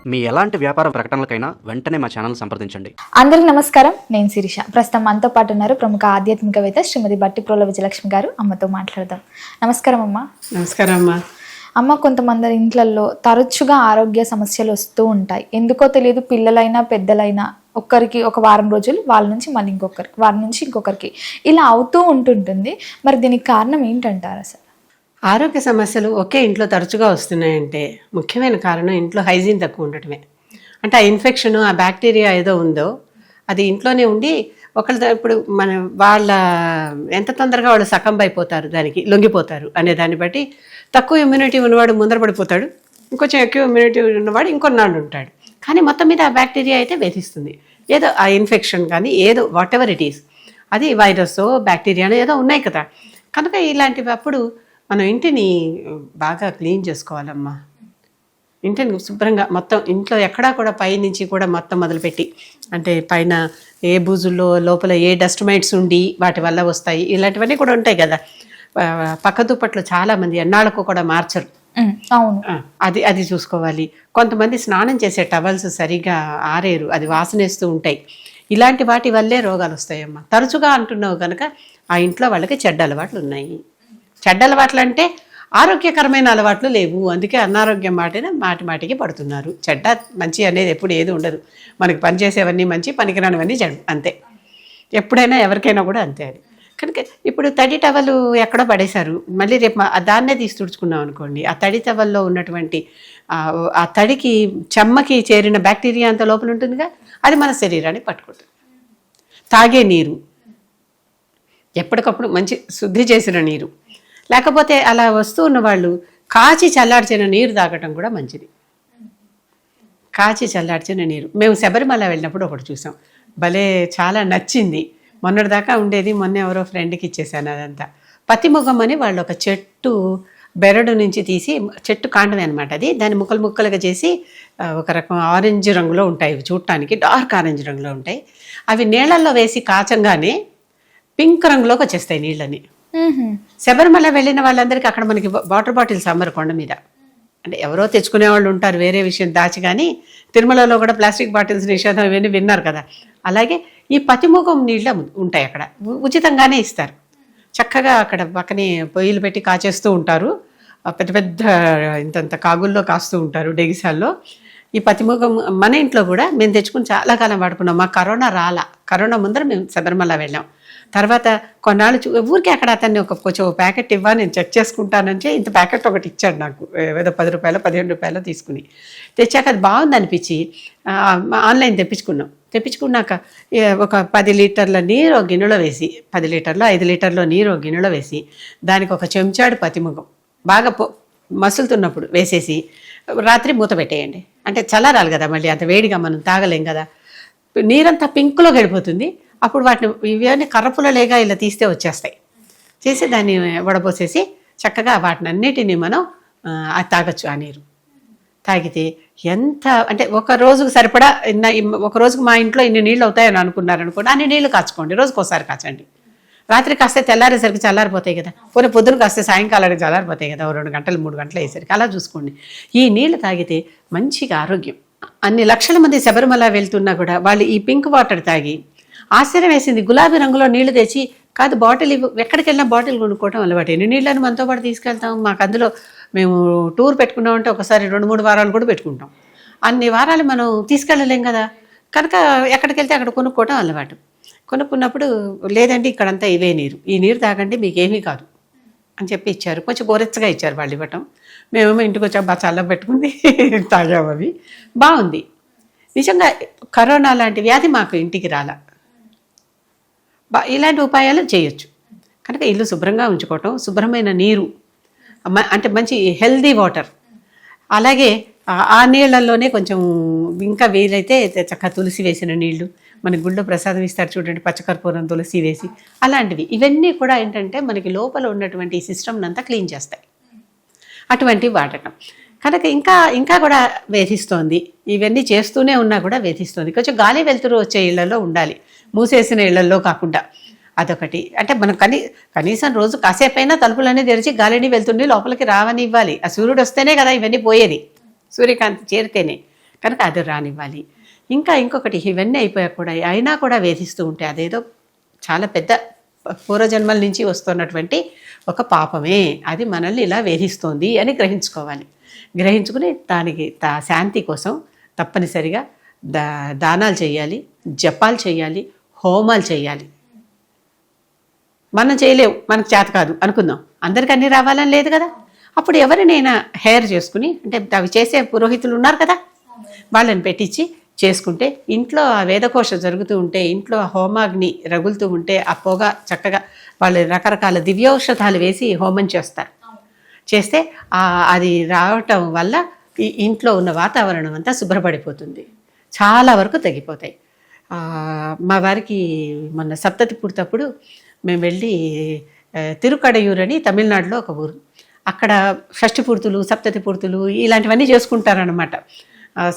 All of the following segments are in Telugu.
మీ ఎలాంటి వ్యాపార ప్రకటనలకైనా వెంటనే మా ఛానల్ సంప్రదించండి. అందరికి నమస్కారం, నేను శిరీష. ప్రస్తుతం మనతో పాటు ఉన్నారు ప్రముఖ ఆధ్యాత్మికవేత్త శ్రీమతి బట్టిప్రోల విజయలక్ష్మి గారు. అమ్మతో మాట్లాడదాం. నమస్కారం అమ్మ. నమస్కారం అమ్మా. అమ్మ, కొంతమంది ఇంట్లలో తరచుగా ఆరోగ్య సమస్యలు వస్తూ ఉంటాయి. ఎందుకో తెలియదు, పిల్లలైనా పెద్దలైనా ఒక్కరికి ఒక వారం రోజులు, వాళ్ళ నుంచి మళ్ళీ ఇంకొకరికి, వారం నుంచి ఇంకొకరికి ఇలా అవుతూ ఉంటుంటుంది. మరి దీనికి కారణం ఏంటంటారు అసలు? ఆరోగ్య సమస్యలు ఒకే ఇంట్లో తరచుగా వస్తున్నాయంటే ముఖ్యమైన కారణం ఇంట్లో హైజీన్ తక్కువ ఉండటమే. అంటే ఆ ఇన్ఫెక్షన్, ఆ బ్యాక్టీరియా ఏదో ఉందో అది ఇంట్లోనే ఉండి ఇప్పుడు వాళ్ళ ఎంత తొందరగా వాళ్ళు సకంబ్ అయిపోతారు, దానికి లొంగిపోతారు అనే దాన్ని బట్టి తక్కువ ఇమ్యూనిటీ ఉన్నవాడు ముందర పడిపోతాడు, ఇంకొంచెం ఎక్కువ ఇమ్యూనిటీ ఉన్నవాడు ఇంకొన్నాళ్ళు ఉంటాడు. కానీ మొత్తం మీద ఆ బ్యాక్టీరియా అయితే వేధిస్తుంది. ఏదో ఆ ఇన్ఫెక్షన్ కానీ ఏదో వాట్ ఎవర్ ఇట్ ఈస్, అది వైరస్ బ్యాక్టీరియానో ఏదో ఉన్నాయి కదా. కనుక ఇలాంటివి అప్పుడు మనం ఇంటిని బాగా క్లీన్ చేసుకోవాలమ్మా. ఇంటిని శుభ్రంగా మొత్తం ఇంట్లో ఎక్కడా కూడా పై నుంచి కూడా మొత్తం మొదలుపెట్టి, అంటే పైన ఏ బూజుల్లో లోపల ఏ డస్ట్ మైట్స్ ఉండి వాటి వల్ల వస్తాయి, ఇలాంటివన్నీ కూడా ఉంటాయి కదా. పక్క దుప్పట్లు చాలామంది ఎన్నాళ్ళకు కూడా మార్చరు. అవును, అది చూసుకోవాలి. కొంతమంది స్నానం చేసే టవల్స్ సరిగా ఆరేరు, అది వాసనేస్తూ ఉంటాయి. ఇలాంటి వాటి వల్లే రోగాలు వస్తాయమ్మా. తరచుగా అంటున్నావు కనుక ఆ ఇంట్లో వాళ్ళకి చెడ్డ అలవాట్లు ఉన్నాయి. చెడ్డ అలవాట్లు అంటే ఆరోగ్యకరమైన అలవాట్లు లేవు, అందుకే అనారోగ్యం మాటికి పడుతున్నారు. చెడ్డ మంచి అనేది ఎప్పుడు ఏది ఉండదు. మనకి పనిచేసేవన్నీ మంచి, పనికిరానివన్నీ చెడు, అంతే. ఎప్పుడైనా ఎవరికైనా కూడా అంతే. అది కనుక ఇప్పుడు తడి టవలు ఎక్కడో పడేశారు, మళ్ళీ రేపు దాన్నే తీసి తుడుచుకున్నాం అనుకోండి, ఆ తడి టవల్లో ఉన్నటువంటి ఆ తడికి చెమ్మకి చేరిన బ్యాక్టీరియా అంత లోపల ఉంటుందిగా, అది మన శరీరాన్ని పట్టుకుంటుంది. తాగే నీరు ఎప్పటికప్పుడు మంచి శుద్ధి చేసిన నీరు, లేకపోతే అలా వస్తూ ఉన్న వాళ్ళు కాచి చల్లార్చిన నీరు తాగటం కూడా మంచిది. కాచి చల్లార్చిన నీరు. మేము శబరిమల వెళ్ళినప్పుడు ఒకటి చూసాం, భలే చాలా నచ్చింది. మొన్నటిదాకా ఉండేది, మొన్న ఎవరో ఫ్రెండ్కి ఇచ్చేసాను. అదంతా పతిముఖం అని వాళ్ళు ఒక చెట్టు బెరడు నుంచి తీసి, చెట్టు కాండమే అనమాట అది, దాన్ని ముక్కలు ముక్కలుగా చేసి ఒక రకం ఆరెంజ్ రంగులో ఉంటాయి, చూడటానికి డార్క్ ఆరెంజ్ రంగులో ఉంటాయి. అవి నీళ్ళల్లో వేసి కాచంగానే పింక్ రంగులోకి వచ్చేస్తాయి నీళ్ళని. శబరిమల వెళ్ళిన వాళ్ళందరికీ అక్కడ మనకి వాటర్ బాటిల్స్ అమ్మరు కొండ మీద, అంటే ఎవరో తెచ్చుకునే వాళ్ళు ఉంటారు, వేరే విషయం దాచి. కానీ తిరుమలలో కూడా ప్లాస్టిక్ బాటిల్స్ నిషేధం ఇవన్నీ విన్నారు కదా. అలాగే ఈ పతిముఖం నీళ్ళ ఉంటాయి అక్కడ, ఉచితంగానే ఇస్తారు. చక్కగా అక్కడ పక్కనే పొయ్యిలు పెట్టి కాచేస్తూ ఉంటారు, పెద్ద పెద్ద ఇంతంత కాగుల్లో కాస్తూ ఉంటారు డెగిసాల్లో. ఈ పతిముఖం మన ఇంట్లో కూడా మేము తెచ్చుకుని చాలా కాలం వాడుకున్నాం. మా కరోనా ముందర మేము శబరిమల వెళ్ళాం. తర్వాత కొన్నాళ్ళు ఊరికే అక్కడ అతన్ని కొంచెం ప్యాకెట్ ఇవ్వ, నేను చెక్ చేసుకుంటానంటే ఇంత ప్యాకెట్ ఒకటి ఇచ్చాడు నాకు, ఏదో 10 రూపాయలు 15 రూపాయలు తీసుకుని తెచ్చాక అది బాగుంది అనిపించి ఆన్లైన్ తెప్పించుకున్నాక ఒక 10 లీటర్ల నీరు ఒక గిన్నెలో వేసి, 10 లీటర్లో 5 లీటర్లో నీరు ఒక గిన్నెలో వేసి, దానికి ఒక చెంచాడు పతిముఖం బాగా మసులుతున్నప్పుడు వేసేసి రాత్రి మూత పెట్టేయండి. అంటే చల్లారాలి కదా, మళ్ళీ అంత వేడిగా మనం తాగలేం కదా. నీరంతా పింక్లో గడిపోతుంది. అప్పుడు వాటిని ఇవన్నీ కర్రపుల్లలేగా ఇలా తీస్తే వచ్చేస్తాయి. చేసి దాన్ని వడపోసేసి చక్కగా వాటిని అన్నిటినీ మనం తాగొచ్చు. ఆ నీరు తాగితే ఎంత అంటే ఒక రోజుకు సరిపడా, ఒక రోజుకు మా ఇంట్లో ఇన్ని నీళ్ళు అవుతాయని అనుకున్నారనుకోండి, అన్ని నీళ్లు కాచుకోండి, రోజుకోసారి కాచండి. రాత్రి కాస్తే తెల్లారేసరికి చల్లారిపోతాయి కదా, పొద్దున కాస్తే సాయంకాలానికి చల్లారిపోతాయి కదా, 2 గంటలు 3 గంటలు అయ్యేసరికి. అలా చూసుకోండి. ఈ నీళ్ళు తాగితే మంచిగా ఆరోగ్యం. అన్ని లక్షల మంది శబరిమల వెళ్తున్నా కూడా వాళ్ళు ఈ పింక్ వాటర్ తాగి ఆశ్చర్యం వేసింది. గులాబీ రంగులో నీళ్లు తెచ్చి, కాదు బాటిల్ ఎక్కడికి వెళ్ళినా బాటిల్ కొనుక్కోవడం అలవాటు. ఎన్ని నీళ్ళని మనతో పాటు తీసుకెళ్తాం. మాకు అందులో మేము టూర్ పెట్టుకున్నామంటే ఒకసారి 2-3 వారాలు కూడా పెట్టుకుంటాం. అన్ని వారాలు మనం తీసుకెళ్ళలేం కదా. కనుక ఎక్కడికి వెళ్తే అక్కడ కొనుక్కోవడం అలవాటు. కొనుక్కున్నప్పుడు లేదండి ఇక్కడంతా ఇవే నీరు, ఈ నీరు తాగండి మీకేమీ కాదు అని చెప్పి ఇచ్చారు. కొంచెం గోరెచ్చగా ఇచ్చారు వాళ్ళు ఇవ్వటం. మేమేమో ఇంటికి వచ్చాక బాగా చల్ల పెట్టుకుంది తాగాము. అవి బాగుంది. నిజంగా కరోనా లాంటి వ్యాధి మాకు ఇంటికి రాలా. ఇలాంటి ఉపాయాలు చేయొచ్చు. కనుక ఇల్లు శుభ్రంగా ఉంచుకోవటం, శుభ్రమైన నీరు, అంటే మంచి హెల్దీ వాటర్. అలాగే ఆ నీళ్ళల్లోనే కొంచెం ఇంకా వీలైతే చక్కగా తులసి వేసిన నీళ్లు, మన గుళ్ళో ప్రసాదం ఇస్తారు చూడండి, పచ్చకర్పూరం తులసి వేసి, అలాంటివి. ఇవన్నీ కూడా ఏంటంటే మనకి లోపల ఉన్నటువంటి ఈ సిస్టమ్ని అంతా క్లీన్ చేస్తాయి. అటువంటివి వాడటం. కనుక ఇంకా కూడా వేధిస్తోంది. ఇవన్నీ చేస్తూనే ఉన్నా కూడా వేధిస్తోంది. కొంచెం గాలి వెలుతురు వచ్చే ఇళ్లలో ఉండాలి, మూసేసిన ఇళ్లలో కాకుండా. అదొకటి. అంటే మనం కనీసం రోజు కాసేపైనా తలుపులన్నీ తెరిచి గాలిని వెళ్తుండి లోపలికి రావని ఇవ్వాలి. ఆ సూర్యుడు వస్తేనే కదా ఇవన్నీ పోయేది, సూర్యకాంతి చేరితేనే. కనుక అది రానివ్వాలి. ఇంకా ఇంకొకటి, ఇవన్నీ అయిపోయాక కూడా అయినా కూడా వేధిస్తూ ఉంటే అదేదో చాలా పెద్ద పూర్వజన్మల నుంచి వస్తున్నటువంటి ఒక పాపమే, అది మనల్ని ఇలా వేధిస్తోంది అని గ్రహించుకోవాలి. గ్రహించుకుని దానికి శాంతి కోసం తప్పనిసరిగా దానాలు చేయాలి, జపాలు చేయాలి, హోమాలు చేయాలి. మనం చేయలేవు, మనకు చేత కాదు అనుకుందాం, అందరికీ అన్నీ రావాలని లేదు కదా. అప్పుడు ఎవరినైనా హెయిర్ చేసుకుని, అంటే అవి చేసే పురోహితులు ఉన్నారు కదా, వాళ్ళని పెట్టించి చేసుకుంటే, ఇంట్లో ఆ వేదకోశ జరుగుతూ ఉంటే, ఇంట్లో హోమాగ్ని రగులుతూ ఉంటే, ఆ పొగ చక్కగా వాళ్ళు రకరకాల దివ్యౌషధాలు వేసి హోమం చేస్తారు. చేస్తే అది రావటం వల్ల ఈ ఇంట్లో ఉన్న వాతావరణం అంతా శుభ్రపడిపోతుంది, చాలా వరకు తగ్గిపోతాయి. మా వారికి మొన్న సప్తతి పుడితప్పుడు మేము వెళ్ళి తిరుకడయూరు అని తమిళనాడులో ఒక ఊరు, అక్కడ షష్ఠి పూర్తులు, సప్తతి పూర్తులు ఇలాంటివన్నీ చేసుకుంటారనమాట.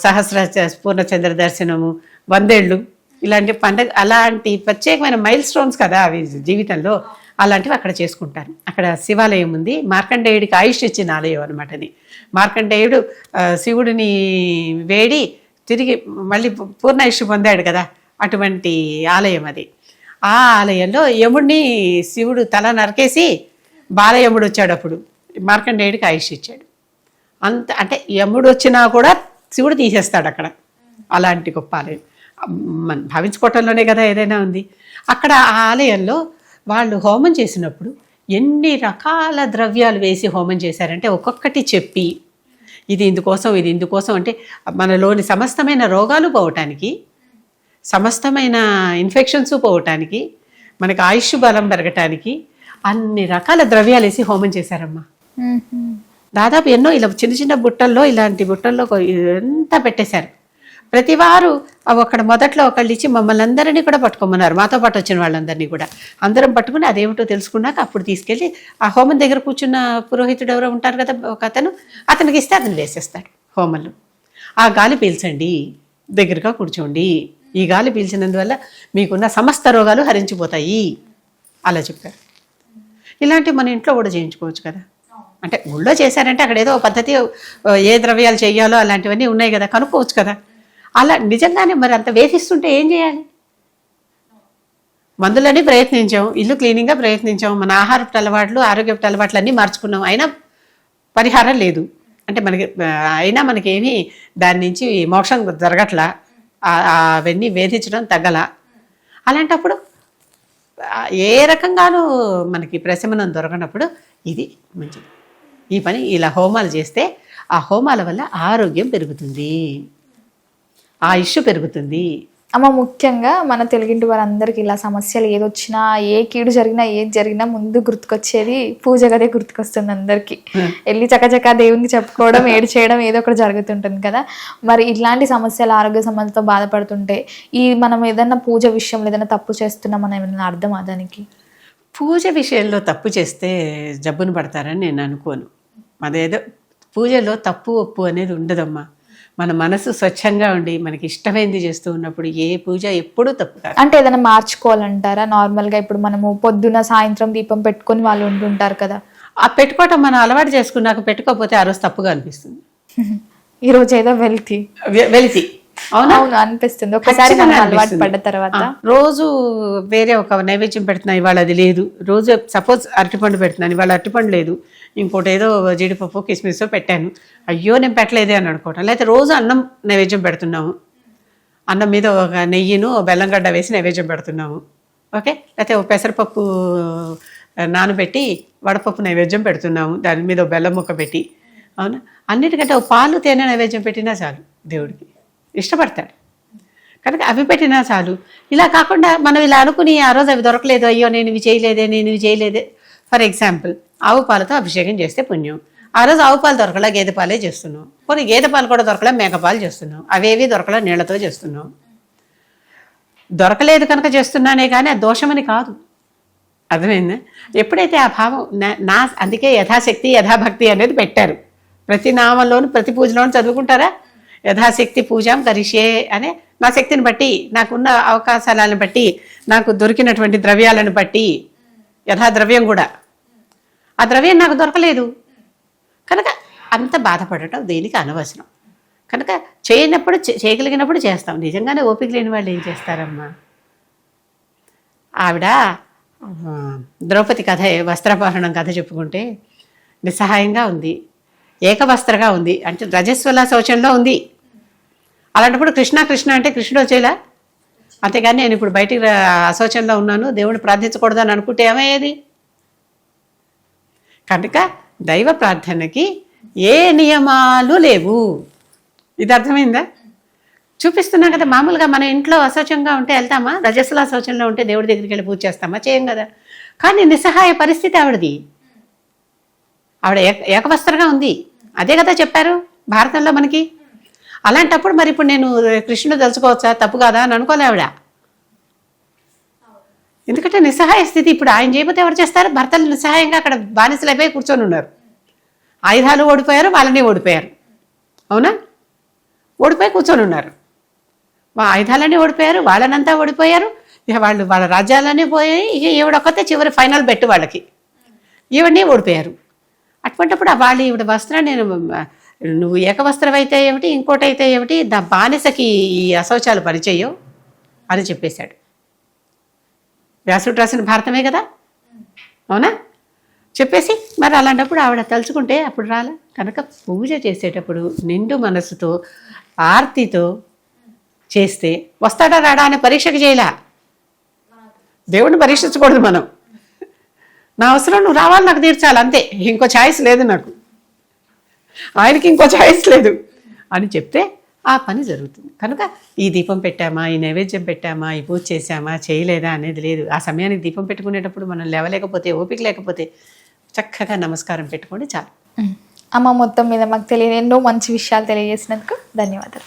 సహస్ర పూర్ణచంద్ర దర్శనము, 100 ఏళ్ళు, ఇలాంటి పండగ, అలాంటి ప్రత్యేకమైన మైల్ స్టోన్స్ కదా అవి జీవితంలో, అలాంటివి అక్కడ చేసుకుంటారు. అక్కడ శివాలయం ఉంది, మార్కండేయుడికి ఆయుష్ ఇచ్చిన ఆలయం అనమాట అది. మార్కండేయుడు శివుడిని వేడి తిరిగి మళ్ళీ పూర్ణాయుష్ పొందాడు కదా, అటువంటి ఆలయం అది. ఆ ఆలయంలో యముడిని శివుడు తల నరికేసి బాలయముడు వచ్చాడు, అప్పుడు మార్కండేయుడికి ఆయుష్ ఇచ్చాడు. అంత అంటే యముడు వచ్చినా కూడా శివుడు తీసేస్తాడు అక్కడ. అలాంటి గొప్ప ఆలయం, మనం భావించుకోవటంలోనే కదా ఏదైనా ఉంది. అక్కడ ఆ ఆలయంలో వాళ్ళు హోమం చేసినప్పుడు ఎన్ని రకాల ద్రవ్యాలు వేసి హోమం చేశారంటే, ఒక్కొక్కటి చెప్పి ఇది ఇందుకోసం, ఇది ఇందుకోసం, అంటే మనలోని సమస్తమైన రోగాలు పోవటానికి, సమస్తమైన ఇన్ఫెక్షన్స్ పోవటానికి, మనకి ఆయుష్ బలం పెరగటానికి అన్ని రకాల ద్రవ్యాలు వేసి హోమం చేశారమ్మా. దాదాపు ఎన్నో ఇలా చిన్న చిన్న బుట్టల్లో, ఇలాంటి బుట్టల్లో ఎంత పెట్టేశారు. ప్రతి వారు అక్కడ మొదట్లో ఒకళ్ళు ఇచ్చి మమ్మల్ని అందరినీ కూడా పట్టుకోమన్నారు, మాతో పాటు వచ్చిన వాళ్ళందరినీ కూడా. అందరం పట్టుకుని అదేమిటో తెలుసుకున్నాక అప్పుడు తీసుకెళ్ళి ఆ హోమం దగ్గర కూర్చున్న పురోహితుడు ఎవరో ఉంటారు కదా ఒక అతను, అతనికి ఇస్తే అతను వేసేస్తాడు హోమంలో. ఆ గాలి పీల్చండి, దగ్గరగా కూర్చోండి, ఈ గాలి పీల్చినందువల్ల మీకున్న సమస్త రోగాలు హరించిపోతాయి అలా చెప్పారు. ఇలాంటివి మన ఇంట్లో కూడా చేయించుకోవచ్చు కదా. అంటే ఊళ్ళో చేశారంటే అక్కడ ఏదో పద్ధతి, ఏ ద్రవ్యాలు చేయాలో అలాంటివన్నీ ఉన్నాయి కదా, కనుక్కోవచ్చు కదా. అలా నిజంగానే మరి అంత వేధిస్తుంటే ఏం చేయాలి? మందులని ప్రయత్నించాం, ఇల్లు క్లీనింగ్గా ప్రయత్నించాం, మన ఆహారపు అలవాట్లు, ఆరోగ్యపు అలవాట్లు అన్నీ మార్చుకున్నాం, అయినా పరిహారం లేదు. అంటే మనకి అయినా మనకేమీ దాని నుంచి మోక్షం జరగట్లా, అవన్నీ వేధించడం తగ్గలా. అలాంటప్పుడు ఏ రకంగానూ మనకి ప్రశమనం దొరకనప్పుడు ఇది మంచిది. ఈ పని ఇలా హోమాలు చేస్తే ఆ హోమాల వల్ల ఆరోగ్యం పెరుగుతుంది, ఆయుష్ పెరుగుతుంది. అమ్మ, ముఖ్యంగా మన తెలుగింటి వారందరికీ ఇలా సమస్యలు ఏదొచ్చినా, ఏ కీడు జరిగినా, ఏది జరిగినా ముందు గుర్తుకొచ్చేది పూజ గదే గుర్తుకొస్తుంది అందరికీ. వెళ్ళి చకచకా దేవునికి చెప్పుకోవడం, ఏడు చేయడం ఏదో ఒకటి జరుగుతుంటుంది కదా. మరి ఇట్లాంటి సమస్యలు, ఆరోగ్య సమస్యలతో బాధపడుతుంటే మనం ఏదైనా పూజ విషయంలో ఏదైనా తప్పు చేస్తున్నామని ఏమైనా అర్థమా దానికి? పూజ విషయంలో తప్పు చేస్తే జబ్బును పడతారని నేను అనుకోను. అదేదో పూజలో తప్పు ఒప్పు అనేది ఉండదమ్మా. మన మనసు స్వచ్ఛంగా ఉండి మనకి ఇష్టమైంది చేస్తూ ఉన్నప్పుడు ఏ పూజ ఎప్పుడూ తప్పు కాదు. అంటే ఏదైనా మార్చుకోవాలంటారా? నార్మల్గా ఇప్పుడు మనము పొద్దున సాయంత్రం దీపం పెట్టుకొని వాళ్ళు ఉంటుంటారు కదా, ఆ పెట్టుకోవటం మనం అలవాటు చేసుకున్నాక పెట్టుకోకపోతే ఆ రోజు తప్పుగా అనిపిస్తుంది. ఈరోజు ఏదో వెలితి అవును అనిపిస్తుంది ఒకసారి అలవాటు పడ్డ తర్వాత. రోజు వేరే ఒక నైవేద్యం పెడుతున్నా, ఇవాళ అది లేదు. రోజు సపోజ్ అరటిపండు పెడుతున్నాను, ఇవాళ అరటిపండు లేదు, ఇంకోటి ఏదో జీడిపప్పు కిస్మిస్ పెట్టాను, అయ్యో నేను పెట్టలేదే అని అనుకోవటం. లేకపోతే రోజు అన్నం నైవేద్యం పెడుతున్నాము, అన్నం మీద ఒక నెయ్యిను బెల్లంగడ్డ వేసి నైవేద్యం పెడుతున్నాము, ఓకే. లేకపోతే ఒక పెసరపప్పు నానబెట్టి వడపప్పు నైవేద్యం పెడుతున్నాము, దాని మీద బెల్లం ముక్క పెట్టి, అవునా. అన్నిటికంటే పాలు తేనె నైవేద్యం పెట్టినా చాలు, దేవుడికి ఇష్టపడతాడు కనుక అవి పెట్టినా చాలు. ఇలా కాకుండా మనం ఇలా అనుకుని ఆ రోజు అవి దొరకలేదు, అయ్యో నేను ఇవి చేయలేదే. ఫర్ ఎగ్జాంపుల్, ఆవు పాలతో అభిషేకం చేస్తే పుణ్యం. ఆ రోజు ఆవు పాలు దొరకలా, గేదె పాలే చేస్తున్నాం. కొన్ని గేదె పాలు కూడా దొరకలా, మేకపాలు చేస్తున్నాం. అవేవి దొరకలా, నీళ్లతో చేస్తున్నాం. దొరకలేదు కనుక చేస్తున్నానే కానీ అది దోషమని కాదు, అర్థమైందా? ఎప్పుడైతే ఆ భావం అందుకే యథాశక్తి యథాభక్తి అనేది పెట్టారు. ప్రతి నామంలోను ప్రతి పూజలోను చదువుకుంటారా, యథాశక్తి పూజాం కరిష్యే అనే. నా శక్తిని బట్టి, నాకున్న అవకాశాలను బట్టి, నాకు దొరికినటువంటి ద్రవ్యాలను బట్టి, యథాద్రవ్యం కూడా, ఆ ద్రవ్యం నాకు దొరకలేదు కనుక అంత బాధపడటం దేనికి అనవసరం. కనుక చేయనప్పుడు చేయగలిగినప్పుడు చేస్తాం. నిజంగానే ఓపిక లేని వాళ్ళు ఏం చేస్తారమ్మా? ఆవిడ ద్రౌపది కథ, వస్త్రాపహరణం కథ చెప్పుకుంటే నిస్సహాయంగా ఉంది, ఏకవస్త్రగా ఉంది, అంటే రజస్వల శౌచంలో ఉంది. అలాంటప్పుడు కృష్ణ కృష్ణ అంటే కృష్ణుడు వచ్చేలా, అంతేగాని నేను ఇప్పుడు బయటికి అశౌచంలో ఉన్నాను, దేవుడిని ప్రార్థించకూడదు అని అనుకుంటే ఏమయ్యేది? కనుక దైవ ప్రార్థనకి ఏ నియమాలు లేవు. ఇది అర్థమైందా? చూపిస్తున్నాం కదా. మామూలుగా మన ఇంట్లో అశౌచంగా ఉంటే వెళ్తామా? రజస్సుల శౌచంలో ఉంటే దేవుడి దగ్గరికి వెళ్ళి పూజ చేస్తామా? చేయం కదా. కానీ నిస్సహాయ పరిస్థితి ఆవిడది. ఆవిడ ఏకవస్త్రగా ఉంది, అదే కదా చెప్పారు భారతంలో మనకి. అలాంటప్పుడు మరి ఇప్పుడు నేను కృష్ణుడు తలుచుకోవచ్చా? తప్పు కాదా అని అనుకోలే ఆవిడ. ఎందుకంటే నిస్సహాయ స్థితి. ఇప్పుడు ఆయన చేయకపోతే ఎవరు చేస్తారు? భర్తలు నిస్సహాయంగా అక్కడ బానిసలైపోయి కూర్చొని ఉన్నారు. ఆయుధాలు ఓడిపోయారు, వాళ్ళని ఓడిపోయారు. అవునా? ఓడిపోయి కూర్చొని ఉన్నారు. ఆయుధాలన్నీ ఓడిపోయారు, వాళ్ళనంతా ఓడిపోయారు. ఇక వాళ్ళు వాళ్ళ రాజ్యాలన్నీ పోయాయి. ఇక ఈవిడొక్కతే చివరి ఫైనల్ బెట్టు వాళ్ళకి. ఈవిడనే ఓడిపోయారు. అటువంటిప్పుడు వాళ్ళు ఈవిడ వస్త్రాన్ని, నువ్వు ఏకవస్త్రం అయితే ఏమిటి, ఇంకోటి అయితే ఏమిటి, బానిసకి ఈ అశౌచాలు పరిచయం అని చెప్పేశాడు. వ్యాసుడు రాసిన భారతమే కదా, అవునా? చెప్పేసి మరి అలాంటప్పుడు ఆవిడ తలుచుకుంటే అప్పుడు రాలే. కనుక పూజ చేసేటప్పుడు నిండు మనసుతో ఆర్తితో చేస్తే వస్తాడా రాడా అనే పరీక్షకు చేయలే. దేవుడిని పరీక్షించకూడదు మనం. నా అవసరం నువ్వు రావాలి, నాకు తీర్చాలి, అంతే, ఇంకో ఛాయిస్ లేదు నాకు, ఆయనకి ఇంకో ఛాయిస్ లేదు అని చెప్తే ఆ పని జరుగుతుంది. కనుక ఈ దీపం పెట్టామా, ఈ నైవేద్యం పెట్టామా, ఈ పూజ చేసామా, చేయలేదా అనేది లేదు. ఆ సమయానికి దీపం పెట్టుకునేటప్పుడు మనం లేవలేకపోతే, ఓపిక లేకపోతే చక్కగా నమస్కారం పెట్టుకోండి చాలు. అమ్మ మొత్తం మీద మాకు తెలియని ఎన్నో మంచి విషయాలు తెలియజేసినందుకు ధన్యవాదాలు.